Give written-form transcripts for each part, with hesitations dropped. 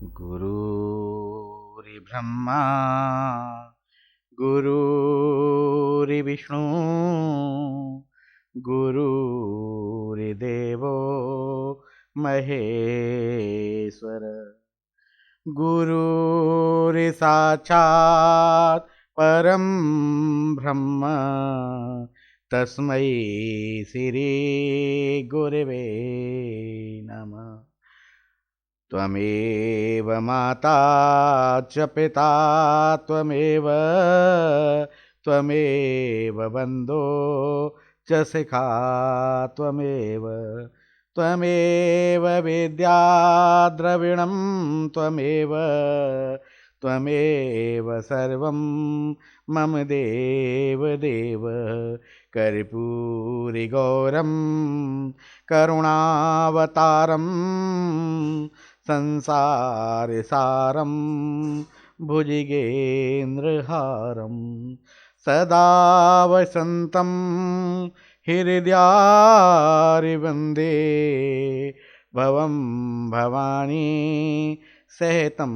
गुरुर्ब्रह्मा गुरुर्विष्णु गुरुर्देवो महेश्वर गुरुर्साक्षात् परं ब्रह्म तस्मै श्री गुरवे नमः। त्वमेव माता च पिता त्वमेव बन्धो च सखा त्वमेव विद्या द्रविणं त्वमेव सर्वं मम देव कर्पूरिगौरं करुणावतारं संसारसारं भुजगेन्द्रहारं सदा वसन्तं हृदयारिवन्दे भवं भवानी सहितं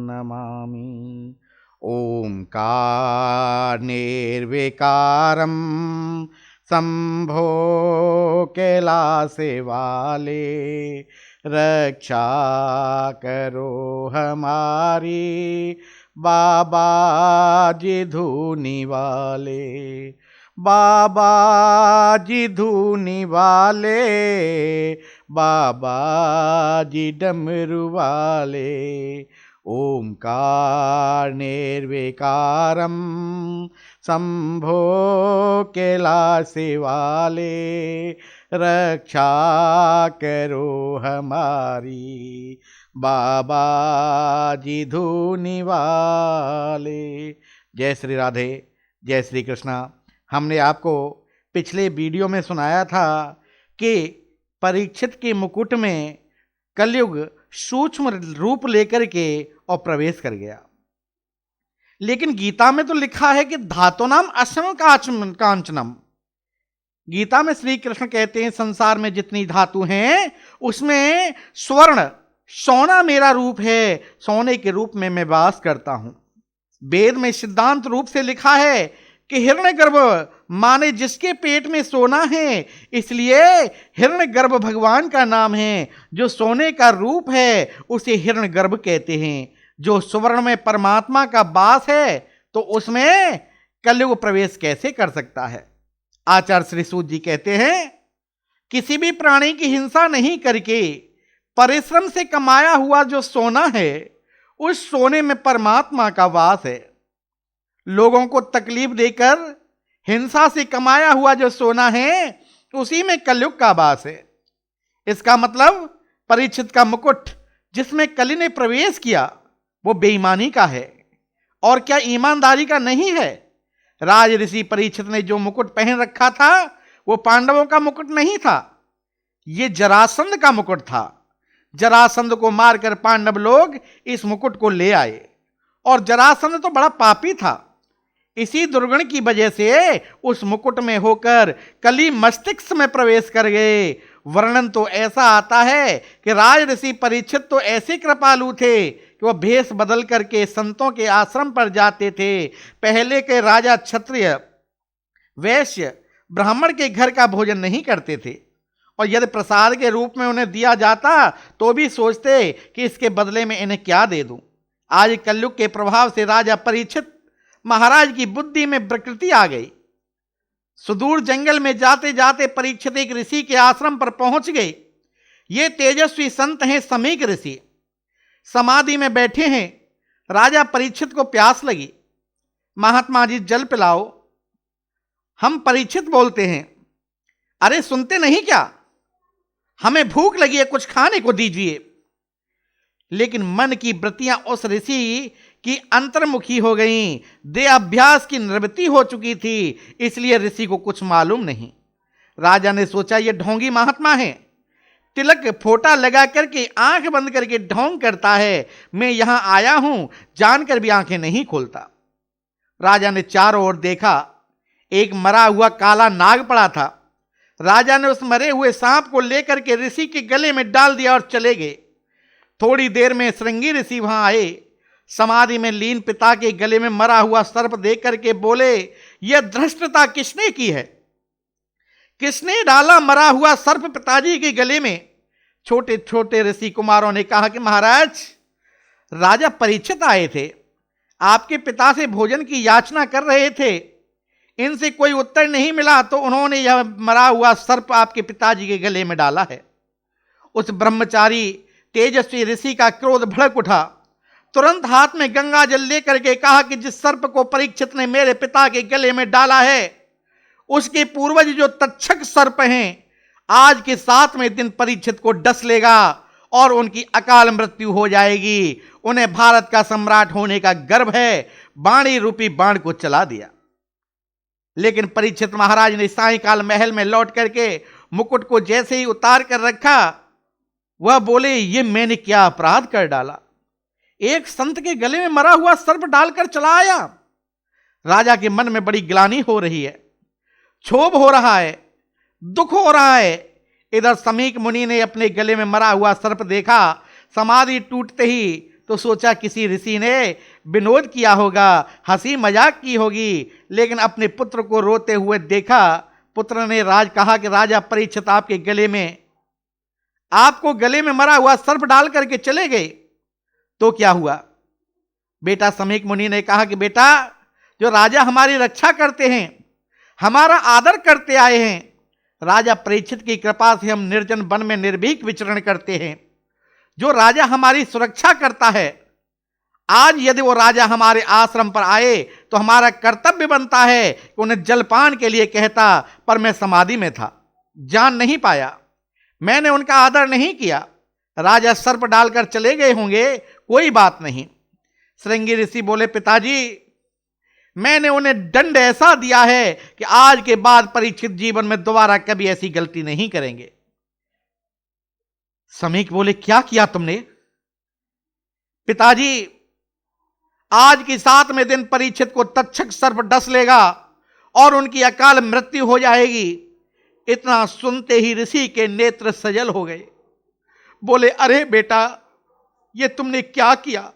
नमामि। ओंकारनिर्विकारं शंभो कैलासे वाले रक्षा करो हमारी बाबा जी धूनी वाले बाबा जी धूनी वाले बाबा जी डमरू वाले। ओंकार निर्विकारम शंभो कैलासे वाले रक्षा करो हमारी बाबा जी धूनी वाले। जय श्री राधे, जय श्री कृष्णा। हमने आपको पिछले वीडियो में सुनाया था कि परीक्षित के मुकुट में कलयुग सूक्ष्म रूप लेकर के और प्रवेश कर गया। लेकिन गीता में तो लिखा है कि धातुनाम असम कांचनम। गीता में श्री कृष्ण कहते हैं संसार में जितनी धातु हैं उसमें स्वर्ण सोना मेरा रूप है, सोने के रूप में मैं वास करता हूं। वेद में सिद्धांत रूप से लिखा है कि हिरण्यगर्भ माने जिसके पेट में सोना है, इसलिए हिरण्यगर्भ भगवान का नाम है। जो सोने का रूप है उसे हिरण्यगर्भ कहते हैं। जो सुवर्ण में परमात्मा का वास है तो उसमें कलयुग प्रवेश कैसे कर सकता है। आचार्य श्री सूत जी कहते हैं किसी भी प्राणी की हिंसा नहीं करके परिश्रम से कमाया हुआ जो सोना है उस सोने में परमात्मा का वास है। लोगों को तकलीफ देकर हिंसा से कमाया हुआ जो सोना है उसी में कलयुग का वास है। इसका मतलब परीक्षित का मुकुट जिसमें कली ने प्रवेश किया वो बेईमानी का है और क्या ईमानदारी का नहीं है। राज ऋषि परीक्षित ने जो मुकुट पहन रखा था वो पांडवों का मुकुट नहीं था, ये जरासंध का मुकुट था। जरासंध को मारकर पांडव लोग इस मुकुट को ले आए और जरासंध तो बड़ा पापी था। इसी दुर्गुण की वजह से उस मुकुट में होकर कली मस्तिष्क में प्रवेश कर गए। वर्णन तो ऐसा आता है कि राज ऋषि परीक्षित तो ऐसे कृपालु थे कि वह भेष बदल करके संतों के आश्रम पर जाते थे। पहले के राजा क्षत्रिय वैश्य ब्राह्मण के घर का भोजन नहीं करते थे और यदि प्रसाद के रूप में उन्हें दिया जाता तो भी सोचते कि इसके बदले में इन्हें क्या दे दूं। आज कलयुग के प्रभाव से राजा परीक्षित महाराज की बुद्धि में विकृति आ गई। सुदूर जंगल में जाते जाते परीक्षित एक ऋषि के आश्रम पर पहुंच गए। ये तेजस्वी संत हैं समीक ऋषि, समाधि में बैठे हैं। राजा परीक्षित को प्यास लगी, महात्मा जी जल पिलाओ। हम परीक्षित बोलते हैं अरे सुनते नहीं क्या, हमें भूख लगी है, कुछ खाने को दीजिए। लेकिन मन की वृत्तियां उस ऋषि की अंतर्मुखी हो गईं। देह अभ्यास की निवृत्ति हो चुकी थी, इसलिए ऋषि को कुछ मालूम नहीं। राजा ने सोचा ये ढोंगी महात्मा है, तिलक फोटा लगा करके आंख बंद करके ढोंग करता है। मैं यहां आया हूं जानकर भी आंखें नहीं खोलता। राजा ने चारों ओर देखा, एक मरा हुआ काला नाग पड़ा था। राजा ने उस मरे हुए सांप को लेकर के ऋषि के गले में डाल दिया और चले गए। थोड़ी देर में श्रृंगी ऋषि वहां आए। समाधि में लीन पिता के गले में मरा हुआ सर्प देख करके बोले, यह धृष्टता किसने की है? किसने डाला मरा हुआ सर्प पिताजी के गले में? छोटे छोटे ऋषि कुमारों ने कहा कि महाराज, राजा परीक्षित आए थे, आपके पिता से भोजन की याचना कर रहे थे, इनसे कोई उत्तर नहीं मिला तो उन्होंने यह मरा हुआ सर्प आपके पिताजी के गले में डाला है। उस ब्रह्मचारी तेजस्वी ऋषि का क्रोध भड़क उठा। तुरंत हाथ में गंगा जल लेकर के कहा कि जिस सर्प को परीक्षित ने मेरे पिता के गले में डाला है, उसके पूर्वज जो तक्षक सर्प हैं, आज के 7वें दिन परीक्षित को डस लेगा और उनकी अकाल मृत्यु हो जाएगी। उन्हें भारत का सम्राट होने का गर्व है। बाणी रूपी बाण को चला दिया। लेकिन परीक्षित महाराज ने सायंकाल महल में लौट करके मुकुट को जैसे ही उतार कर रखा, वह बोले, ये मैंने क्या अपराध कर डाला? एक संत के गले में मरा हुआ सर्प डालकर चला आया। राजा के मन में बड़ी ग्लानि हो रही है, क्षोभ हो रहा है, दुख हो रहा है। इधर समीक मुनि ने अपने गले में मरा हुआ सर्प देखा। समाधि टूटते ही तो सोचा किसी ऋषि ने विनोद किया होगा, हंसी मजाक की होगी, लेकिन अपने पुत्र को रोते हुए देखा। पुत्र ने कहा कि राजा परीक्षित आपके गले में, आपको गले में मरा हुआ सर्प डाल करके चले गए, तो क्या हुआ? बेटा समीक मुनि ने कहा कि बेटा, जो राजा हमारी रक्षा करते हैं, हमारा आदर करते आए हैं, राजा परीक्षित की कृपा से हम निर्जन वन में निर्भीक विचरण करते हैं, जो राजा हमारी सुरक्षा करता है, आज यदि वो राजा हमारे आश्रम पर आए तो हमारा कर्तव्य बनता है कि उन्हें जलपान के लिए कहता, पर मैं समाधि में था, जान नहीं पाया, मैंने उनका आदर नहीं किया। राजा सर्प डालकर चले गए होंगे, कोई बात नहीं। श्रृंगी ऋषि बोले, पिताजी, मैंने उन्हें दंड ऐसा दिया है कि आज के बाद परीक्षित जीवन में दोबारा कभी ऐसी गलती नहीं करेंगे। समीक बोले, क्या किया तुमने? पिताजी, आज की 7वें दिन परीक्षित को तक्षक सर्प डस लेगा और उनकी अकाल मृत्यु हो जाएगी। इतना सुनते ही ऋषि के नेत्र सजल हो गए। बोले, अरे बेटा, ये तुमने क्या किया?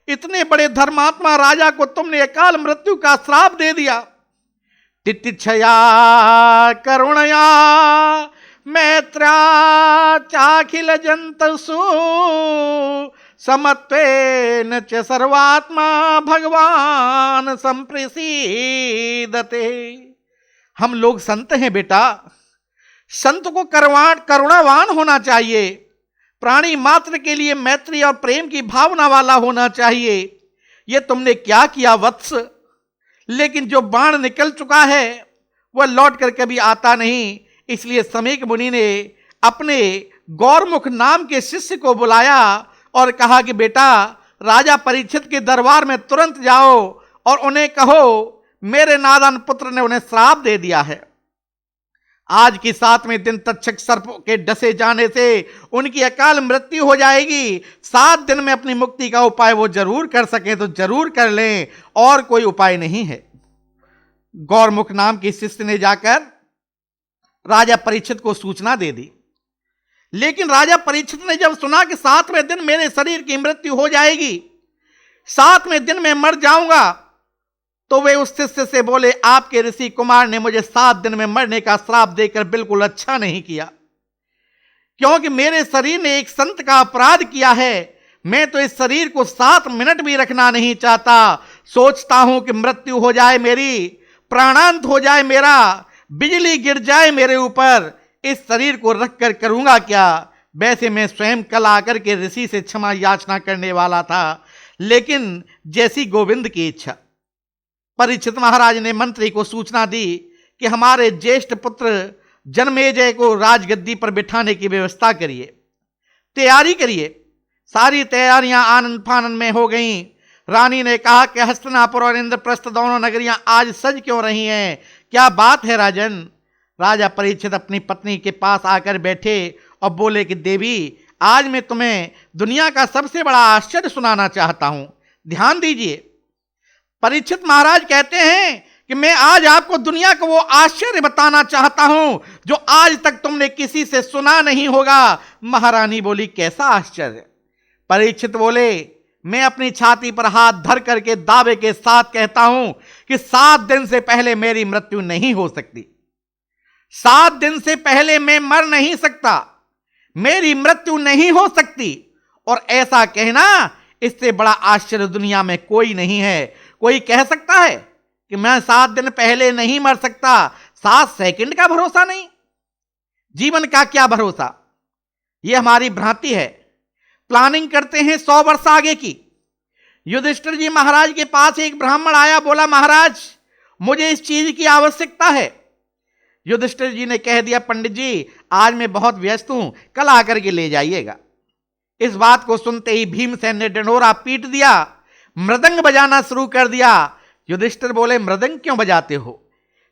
इतने बड़े धर्मात्मा राजा को तुमने अकाल मृत्यु का श्राप दे दिया। तितिक्षया करुणया मैत्रा चाखिल जंतसु समत्वेन च सर्वात्मा भगवान संप्रसीदते। हम लोग संत हैं बेटा, संत को करुणावान होना चाहिए, प्राणी मात्र के लिए मैत्री और प्रेम की भावना वाला होना चाहिए। यह तुमने क्या किया वत्स? लेकिन जो बाण निकल चुका है वह लौट कर कभी आता नहीं। इसलिए समीक मुनि ने अपने गौरमुख नाम के शिष्य को बुलाया और कहा कि बेटा, राजा परीक्षित के दरबार में तुरंत जाओ और उन्हें कहो मेरे नादान पुत्र ने उन्हें श्राप दे दिया है। आज की 7वें दिन तक्षक सर्प के डसे जाने से उनकी अकाल मृत्यु हो जाएगी। 7 दिन में अपनी मुक्ति का उपाय वो जरूर कर सके तो जरूर कर लें, और कोई उपाय नहीं है। गौरमुख नाम की शिष्य ने जाकर राजा परीक्षित को सूचना दे दी। लेकिन राजा परीक्षित ने जब सुना कि 7वें दिन मेरे शरीर की मृत्यु हो जाएगी, 7वें दिन में मर जाऊंगा, तो वे उस शिष्य से बोले, आपके ऋषि कुमार ने मुझे 7 दिन में मरने का श्राप देकर बिल्कुल अच्छा नहीं किया, क्योंकि मेरे शरीर ने एक संत का अपराध किया है। मैं तो इस शरीर को 7 मिनट भी रखना नहीं चाहता। सोचता हूं कि मृत्यु हो जाए मेरी, प्राणांत हो जाए मेरा, बिजली गिर जाए मेरे ऊपर, इस शरीर को रखकर करूंगा क्या? वैसे मैं स्वयं कल आकर के ऋषि से क्षमा याचना करने वाला था, लेकिन जैसी गोविंद की इच्छा। परीक्षित महाराज ने मंत्री को सूचना दी कि हमारे ज्येष्ठ पुत्र जन्मेजय को राजगद्दी पर बिठाने की व्यवस्था करिए, तैयारी करिए। सारी तैयारियां आनंद फानंद में हो गईं। रानी ने कहा कि हस्तिनापुर और इंद्रप्रस्थ दोनों नगरियां आज सज क्यों रही हैं? क्या बात है राजन? राजा परीक्षित अपनी पत्नी के पास आकर बैठे और बोले कि देवी, आज मैं तुम्हें दुनिया का सबसे बड़ा आश्चर्य सुनाना चाहता हूं, ध्यान दीजिए। परीक्षित महाराज कहते हैं कि मैं आज आपको दुनिया का वो आश्चर्य बताना चाहता हूं जो आज तक तुमने किसी से सुना नहीं होगा। महारानी बोली, कैसा आश्चर्य? परीक्षित बोले, मैं अपनी छाती पर हाथ धर करके दावे के साथ कहता हूं कि 7 दिन से पहले मेरी मृत्यु नहीं हो सकती। 7 दिन से पहले मैं मर नहीं सकता, मेरी मृत्यु नहीं हो सकती। और ऐसा कहना, इससे बड़ा आश्चर्य दुनिया में कोई नहीं है। कोई कह सकता है कि मैं 7 दिन पहले नहीं मर सकता? 7 सेकंड का भरोसा नहीं, जीवन का क्या भरोसा? यह हमारी भ्रांति है। प्लानिंग करते हैं 100 वर्ष आगे की। युधिष्ठिर जी महाराज के पास एक ब्राह्मण आया, बोला, महाराज मुझे इस चीज की आवश्यकता है। युधिष्ठिर जी ने कह दिया, पंडित जी आज मैं बहुत व्यस्त हूं, कल आकर के ले जाइएगा। इस बात को सुनते ही भीमसेन ने डंडोरा पीट दिया, मृदंग बजाना शुरू कर दिया। युधिष्ठिर बोले, मृदंग क्यों बजाते हो?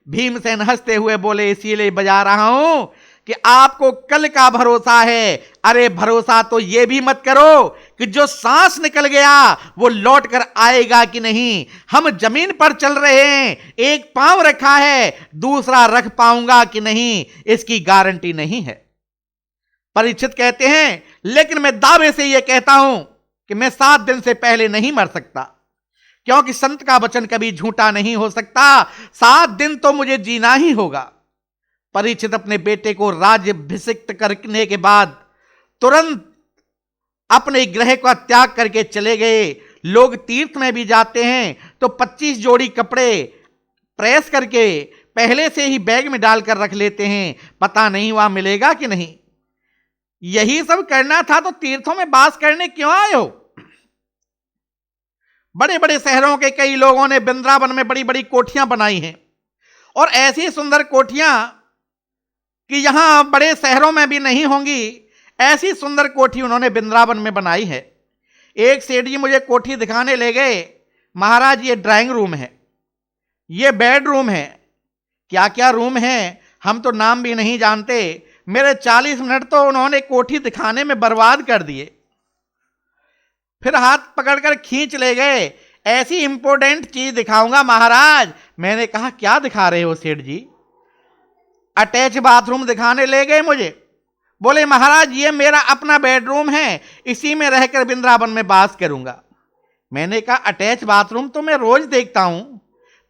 भीमसेन हंसते हुए बोले, इसीलिए बजा रहा हूं कि आपको कल का भरोसा है। अरे भरोसा तो यह भी मत करो कि जो सांस निकल गया वो लौट कर आएगा कि नहीं। हम जमीन पर चल रहे हैं, एक पांव रखा है, दूसरा रख पाऊंगा कि नहीं, इसकी गारंटी नहीं है। परीक्षित कहते हैं, लेकिन मैं दावे से यह कहता हूं कि मैं 7 दिन से पहले नहीं मर सकता, क्योंकि संत का वचन कभी झूठा नहीं हो सकता। 7 दिन तो मुझे जीना ही होगा। परीक्षित अपने बेटे को राज्याभिषिक्त करने के बाद तुरंत अपने गृह का त्याग करके चले गए। लोग तीर्थ में भी जाते हैं तो 25 जोड़ी कपड़े प्रेस करके पहले से ही बैग में डालकर रख लेते हैं, पता नहीं वहां मिलेगा कि नहीं। यही सब करना था तो तीर्थों में वास करने क्यों आए हो? बड़े बड़े शहरों के कई लोगों ने वृंदावन में बड़ी बड़ी कोठियां बनाई हैं, और ऐसी सुंदर कोठियां कि यहां बड़े शहरों में भी नहीं होंगी, ऐसी सुंदर कोठी उन्होंने वृंदावन में बनाई है। एक सेठ जी मुझे कोठी दिखाने ले गए, महाराज ये ड्राइंग रूम है, ये बेडरूम है, क्या क्या रूम है हम तो नाम भी नहीं जानते। मेरे 40 मिनट तो उन्होंने कोठी दिखाने में बर्बाद कर दिए। फिर हाथ पकड़कर खींच ले गए, ऐसी इंपॉर्टेंट चीज दिखाऊंगा महाराज। मैंने कहा क्या दिखा रहे हो सेठ जी? अटैच बाथरूम दिखाने ले गए मुझे। बोले महाराज ये मेरा अपना बेडरूम है, इसी में रहकर वृंदावन में वास करूंगा। मैंने कहा अटैच बाथरूम तो मैं रोज देखता हूं,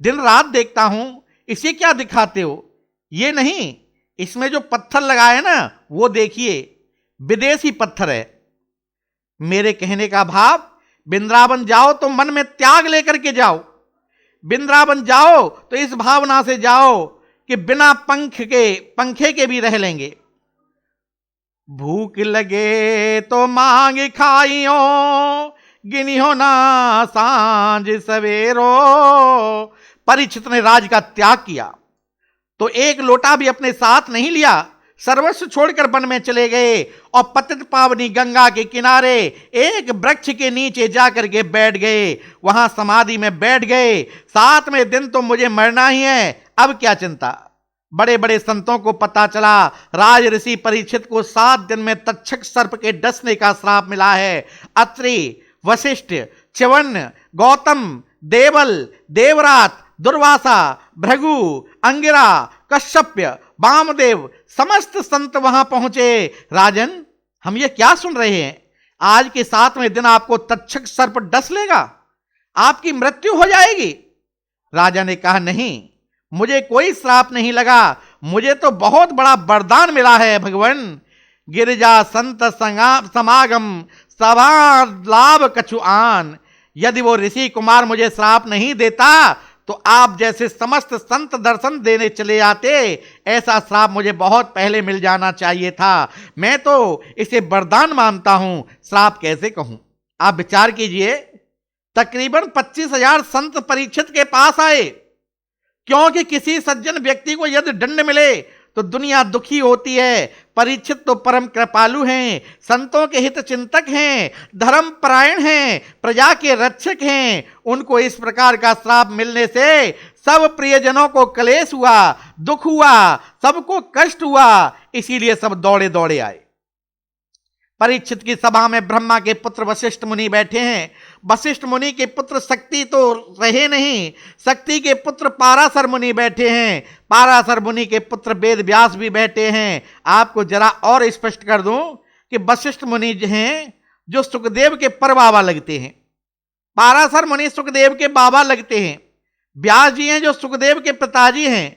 दिन रात देखता हूं, इसे क्या दिखाते हो? ये नहीं, इसमें जो पत्थर लगाए ना वो देखिए, विदेशी पत्थर है। मेरे कहने का भाव, वृंदावन जाओ तो मन में त्याग लेकर के जाओ। वृंदावन जाओ तो इस भावना से जाओ कि बिना पंखे के भी रह लेंगे। भूख लगे तो मांग खाइयो, गिनियो ना सांझ सवेरो। परीक्षित ने राज का त्याग किया तो एक लोटा भी अपने साथ नहीं लिया, सर्वस्व छोड़कर वन में चले गए और पतित पावनी गंगा के किनारे एक वृक्ष के नीचे जाकर के बैठ गए, वहां समाधि में बैठ गए। 7वें दिन तो मुझे मरना ही है, अब क्या चिंता। बड़े बड़े संतों को पता चला राज ऋषि परीक्षित को 7 दिन में तक्षक सर्प के डसने का श्राप मिला है। अत्रि, वशिष्ठ, च्यवन्न, गौतम, देवल, देवरात, दुर्वासा, भृगु, अंगिरा, कश्यप्य, वामदेव, समस्त संत वहां पहुंचे। राजन हम ये क्या सुन रहे हैं? आज के 7वें दिन आपको तक्षक सर्प डस लेगा, आपकी मृत्यु हो जाएगी। राजा ने कहा नहीं, मुझे कोई श्राप नहीं लगा, मुझे तो बहुत बड़ा वरदान मिला है भगवान। गिरिजा संत समागम सभा लाभ कछु आन। यदि वो ऋषि कुमार मुझे श्राप नहीं देता तो आप जैसे समस्त संत दर्शन देने चले आते। ऐसा श्राप मुझे बहुत पहले मिल जाना चाहिए था। मैं तो इसे वरदान मानता हूं, श्राप कैसे कहूं। आप विचार कीजिए, तकरीबन 25,000 संत परीक्षित के पास आए, क्योंकि किसी सज्जन व्यक्ति को यदि दंड मिले तो दुनिया दुखी होती है। परीक्षित तो परम कृपालु हैं, संतों के हित चिंतक हैं, धर्म परायण हैं, प्रजा के रक्षक हैं। उनको इस प्रकार का श्राप मिलने से सब प्रियजनों को क्लेश हुआ, दुख हुआ, सबको कष्ट हुआ, इसीलिए सब दौड़े दौड़े आए। परीक्षित की सभा में ब्रह्मा के पुत्र वशिष्ठ मुनि बैठे हैं। वशिष्ठ मुनि के पुत्र शक्ति तो रहे नहीं, शक्ति के पुत्र पाराशर मुनि बैठे हैं, पाराशर मुनि के पुत्र वेद व्यास भी बैठे हैं। आपको जरा और स्पष्ट कर दूं कि वशिष्ठ मुनि जो हैं जो सुखदेव के परबाबा लगते हैं। पाराशर मुनि सुखदेव के बाबा लगते हैं। व्यास जी हैं जो सुखदेव के पिताजी हैं।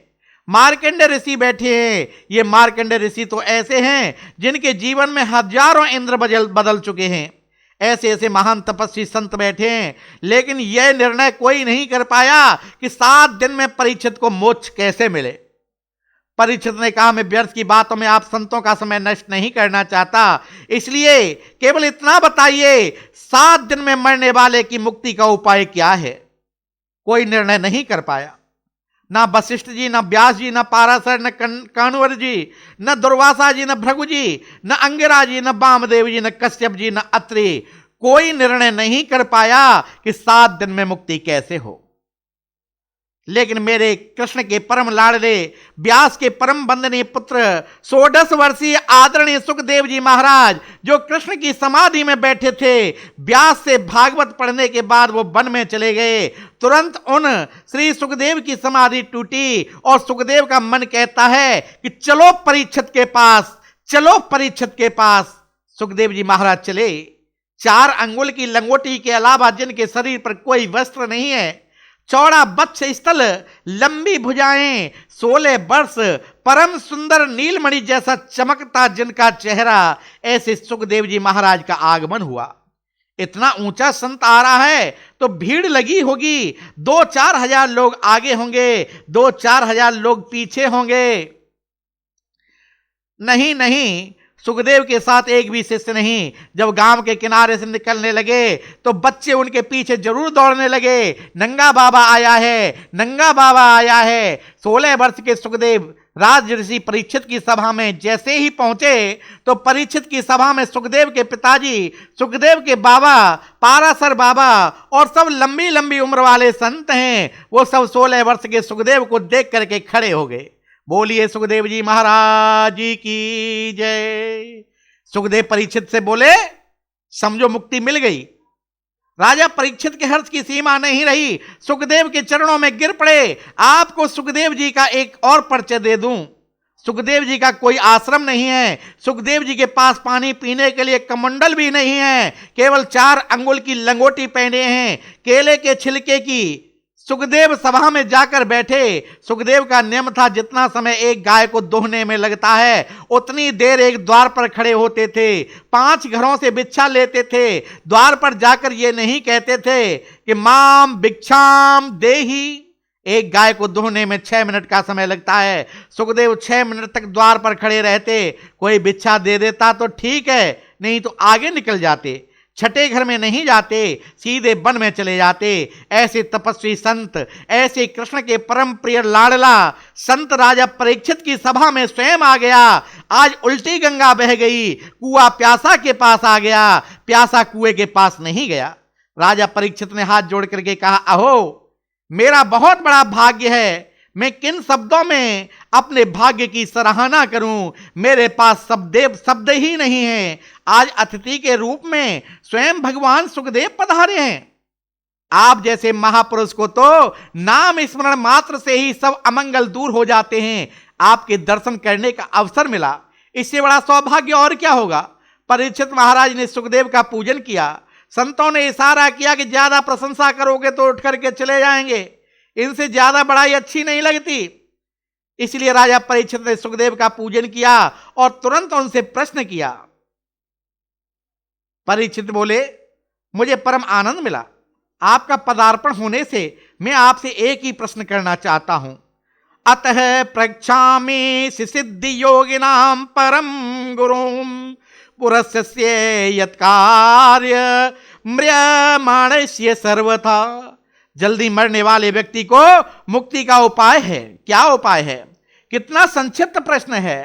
मार्कंडेय ऋषि बैठे हैं। ये मार्कंडेय ऋषि तो ऐसे हैं जिनके जीवन में हजारों इंद्र बदल चुके हैं। ऐसे ऐसे महान तपस्वी संत बैठे हैं, लेकिन यह निर्णय कोई नहीं कर पाया कि 7 दिन में परीक्षित को मोक्ष कैसे मिले। परीक्षित ने कहा, मैं व्यर्थ की बातों में आप संतों का समय नष्ट नहीं करना चाहता, इसलिए केवल इतना बताइए, 7 दिन में मरने वाले की मुक्ति का उपाय क्या है। कोई निर्णय नहीं कर पाया। ना वशिष्ठ जी, ना व्यास जी, ना पाराशर, न कानुवर जी, न दुर्वासा जी, न भृगु जी, न अंगिरा जी, न वामदेव जी, न कश्यप जी, न अत्रि, कोई निर्णय नहीं कर पाया कि 7 दिन में मुक्ति कैसे हो। लेकिन मेरे कृष्ण के परम लाडले, व्यास के परम वंदनीय पुत्र, 16 वर्षीय आदरणीय सुखदेव जी महाराज, जो कृष्ण की समाधि में बैठे थे, व्यास से भागवत पढ़ने के बाद वो वन में चले गए। तुरंत उन श्री सुखदेव की समाधि टूटी और सुखदेव का मन कहता है कि चलो परीक्षित के पास, चलो परीक्षित के पास। सुखदेव जी महाराज चले। 4 अंगुल की लंगोटी के अलावा जिनके शरीर पर कोई वस्त्र नहीं है, चौड़ा वक्ष स्थल, लंबी भुजाएं, 16 वर्ष, परम सुंदर नीलमणि जैसा चमकता जिनका चेहरा, ऐसे सुखदेव जी महाराज का आगमन हुआ। इतना ऊंचा संत आ रहा है तो भीड़ लगी होगी। 2-4 हजार लोग आगे होंगे, 2-4 हजार लोग पीछे होंगे। नहीं, सुखदेव के साथ एक भी शिष्य नहीं। जब गांव के किनारे से निकलने लगे तो बच्चे उनके पीछे जरूर दौड़ने लगे। नंगा बाबा आया है, नंगा बाबा आया है। 16 वर्ष के सुखदेव राज ऋषि परीक्षित की सभा में जैसे ही पहुंचे तो परीक्षित की सभा में सुखदेव के पिताजी, सुखदेव के बाबा, पाराशर बाबा और सब लंबी लंबी उम्र वाले संत हैं, वो सब 16 वर्ष के सुखदेव को देख करके खड़े हो गए। बोलिए सुखदेव जी महाराज की जय। सुखदेव परीक्षित से बोले, समझो मुक्ति मिल गई। राजा परीक्षित के हर्ष की सीमा नहीं रही, सुखदेव के चरणों में गिर पड़े। आपको सुखदेव जी का एक और परिचय दे दूं। सुखदेव जी का कोई आश्रम नहीं है, सुखदेव जी के पास पानी पीने के लिए कमंडल भी नहीं है, केवल 4 अंगुल की लंगोटी पहने हैं, केले के छिलके की। सुखदेव सभा में जाकर बैठे। सुखदेव का नियम था, जितना समय एक गाय को दोहने में लगता है उतनी देर एक द्वार पर खड़े होते थे। 5 घरों से भिक्षा लेते थे। द्वार पर जाकर ये नहीं कहते थे कि माम भिक्षाम देही। एक गाय को दोहने में 6 मिनट का समय लगता है। सुखदेव 6 मिनट तक द्वार पर खड़े रहते। कोई भिक्षा दे देता तो ठीक है, नहीं तो आगे निकल जाते। छठे घर में नहीं जाते, सीधे वन में चले जाते। ऐसे तपस्वी संत, ऐसे कृष्ण के परम प्रिय लाडला संत राजा परीक्षित की सभा में स्वयं आ गया। आज उल्टी गंगा बह गई, कुआं प्यासा के पास आ गया, प्यासा कुएं के पास नहीं गया। राजा परीक्षित ने हाथ जोड़ करके कहा, अहो मेरा बहुत बड़ा भाग्य है, मैं किन शब्दों में अपने भाग्य की सराहना करूं। मेरे पास शब्द ही नहीं है। आज अतिथि के रूप में स्वयं भगवान सुखदेव पधारे हैं। आप जैसे महापुरुष को तो नाम स्मरण मात्र से ही सब अमंगल दूर हो जाते हैं। आपके दर्शन करने का अवसर मिला, इससे बड़ा सौभाग्य और क्या होगा। परीक्षित महाराज ने सुखदेव का पूजन किया। संतों ने इशारा किया कि ज्यादा प्रशंसा करोगे तो उठ करके चले जाएंगे, इनसे ज्यादा बड़ाई अच्छी नहीं लगती। इसलिए राजा परीक्षित ने सुखदेव का पूजन किया और तुरंत उनसे प्रश्न किया। परीक्षित बोले, मुझे परम आनंद मिला आपका पदार्पण होने से। मैं आपसे एक ही प्रश्न करना चाहता हूं। अतः प्रक्षामि सिद्धि योगिनां परम गुरुं पुरस्य यत्कार्य म्रियमाणस्य सर्वथा। जल्दी मरने वाले व्यक्ति को मुक्ति का उपाय है। क्या उपाय है? कितना संक्षिप्त प्रश्न है।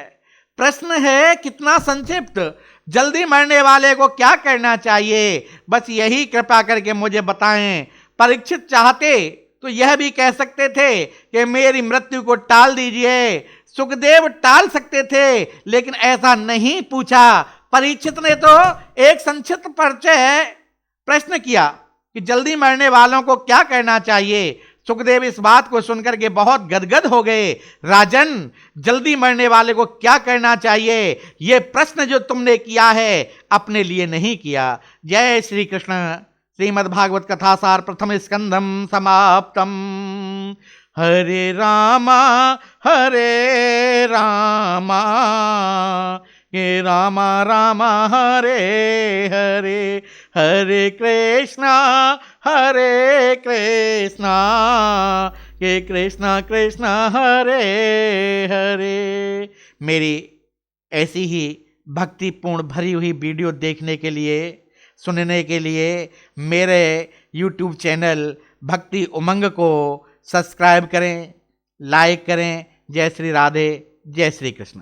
प्रश्न है कितना संक्षिप्त। जल्दी मरने वाले को क्या करना चाहिए, बस यही कृपा करके मुझे बताएं। परीक्षित चाहते तो यह भी कह सकते थे कि मेरी मृत्यु को टाल दीजिए। सुखदेव टाल सकते थे, लेकिन ऐसा नहीं पूछा। परीक्षित ने तो एक संक्षिप्त परिचय प्रश्न किया कि जल्दी मरने वालों को क्या करना चाहिए। सुखदेव इस बात को सुनकर के बहुत गदगद हो गए। राजन, जल्दी मरने वाले को क्या करना चाहिए? यह प्रश्न जो तुमने किया है अपने लिए नहीं किया। जय श्री कृष्ण। श्रीमद्भागवत कथासार प्रथम स्कंदम समाप्तम। हरे रामा हे रामा रामा हरे हरे, हरे कृष्णा हे कृष्णा कृष्णा हरे हरे। मेरी ऐसी ही भक्तिपूर्ण भरी हुई वीडियो देखने के लिए, सुनने के लिए मेरे YouTube चैनल भक्ति उमंग को सब्सक्राइब करें, लाइक करें। जय श्री राधे, जय श्री कृष्ण।